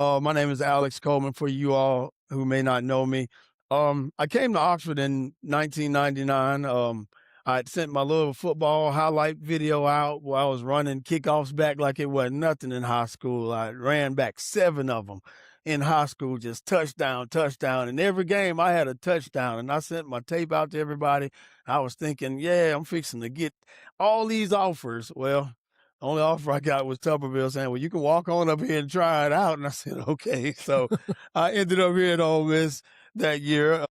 My name is Alex Coleman for you all who may not know me. I came to Oxford in 1999. I had sent my little football highlight video out while I was running kickoffs back like it wasn't nothing in high school. I ran back 7 of them in high school, just touchdown, touchdown. In every game, I had a touchdown, and I sent my tape out to everybody. I was thinking, yeah, I'm fixing to get all these offers. Well, only offer I got was Tuberville saying, "Well, you can walk on up here and try it out." And I said, "Okay." So I ended up here at Ole Miss that year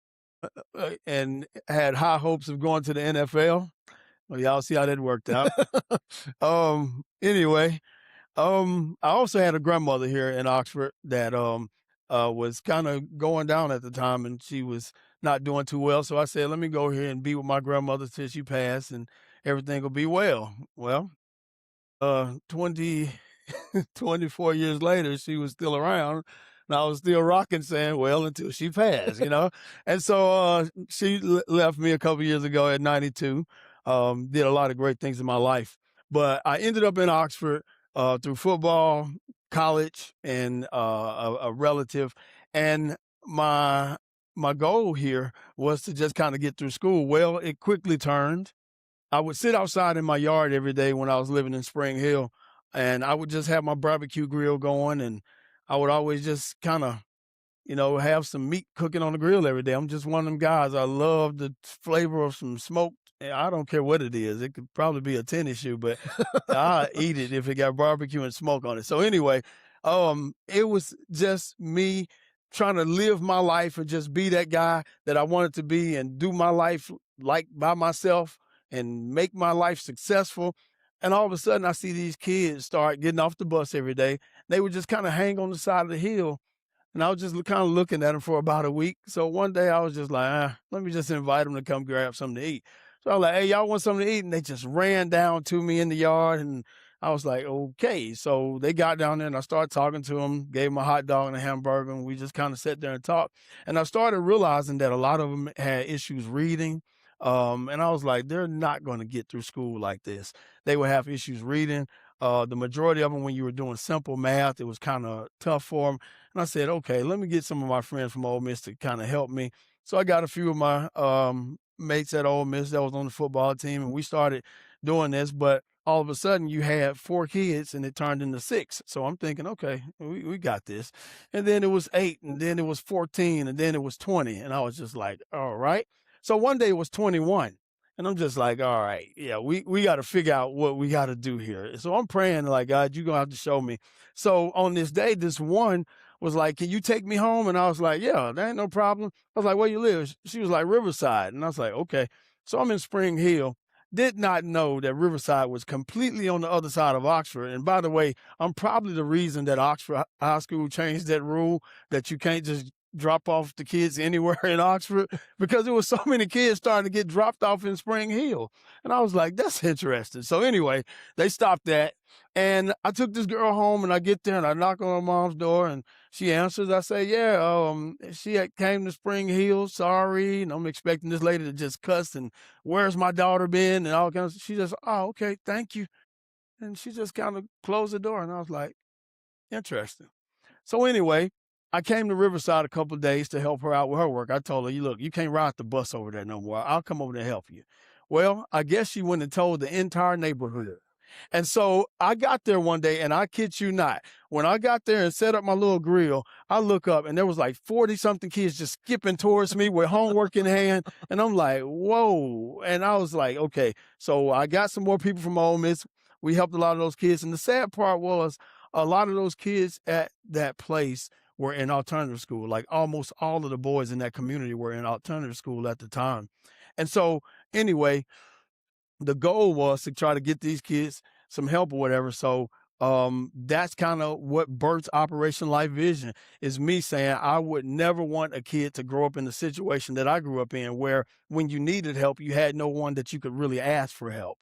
and had high hopes of going to the NFL. Well, y'all see how that worked out. Anyway, I also had a grandmother here in Oxford that was kind of going down at the time, and she was not doing too well. So I said, "Let me go here and be with my grandmother till she passed, and everything will be well." Well, 20 24 years later, she was still around, and I was still rocking saying, "Well, until she passed," you know? And so, she left me a couple years ago at 92, did a lot of great things in my life. But I ended up in Oxford, through football, college, and, a relative, and my my goal here was to just kinda get through school. Well, it quickly turned. I would sit outside in my yard every day when I was living in Spring Hill, and I would just have my barbecue grill going, and I would always just kinda, have some meat cooking on the grill every day. I'm just one of them guys. I love the flavor of some smoked I don't care what it is. It could probably be a tennis shoe, but I eat it if it got barbecue and smoke on it. So anyway, it was just me trying to live my life and just be that guy that I wanted to be and do my life like by myself and make my life successful. And all of a sudden, I see these kids start getting off the bus every day. They would just kind of hang on the side of the hill, and I was just kind of looking at them for about a week. So one day I was just like, let me just invite them to come grab something to eat. So I was like, "Hey, y'all want something to eat?" And they just ran down to me in the yard. And I was like, okay. So they got down there and I started talking to them, gave them a hot dog and a hamburger. And we just kind of sat there and talked. And I started realizing that a lot of them had issues reading. And I was like, they're not going to get through school like this. They would have issues reading. The majority of them, when you were doing simple math, it was kind of tough for them. And I said, okay, let me get some of my friends from Ole Miss to kind of help me. So I got a few of my mates at Ole Miss that was on the football team, and we started doing this. But all of a sudden, you had 4 kids, and it turned into 6. So I'm thinking, okay, we got this. And then it was 8, and then it was 14, and then it was 20. And I was just like, all right. So one day it was 21. And I'm just like, all right, yeah, we got to figure out what we got to do here. So I'm praying, like, God, you're going to have to show me. So on this day, this one was like, can you take me home? And I was like, yeah, there ain't no problem. I was like, where you live? She was like, Riverside. And I was like, okay. So I'm in Spring Hill. Did not know that Riverside was completely on the other side of Oxford. And by the way, I'm probably the reason that Oxford High School changed that rule that you can't just drop off the kids anywhere in Oxford because there was so many kids starting to get dropped off in Spring Hill. And I was like, that's interesting. So anyway, they stopped that. And I took this girl home and I get there and I knock on her mom's door and she answers. I say, yeah, she had came to Spring Hill. Sorry. And I'm expecting this lady to just cuss and where's my daughter been and all kinds of, she just, oh, okay, thank you. And she just kind of closed the door. And I was like, interesting. So anyway, I came to Riverside a couple of days to help her out with her work. I told her, "You look, you can't ride the bus over there no more. I'll come over there and help you." Well, I guess she went and told the entire neighborhood. And so I got there one day, and I kid you not, when I got there and set up my little grill, I look up and there was like 40 something kids just skipping towards me with homework in hand. And I'm like, whoa. And I was like, okay. So I got some more people from Ole Miss. We helped a lot of those kids. And the sad part was a lot of those kids at that place were in alternative school. Like almost all of the boys in that community were in alternative school at the time. And so anyway, the goal was to try to get these kids some help or whatever. So that's kind of what births Operation Life Vision is me saying I would never want a kid to grow up in the situation that I grew up in, where when you needed help, you had no one that you could really ask for help,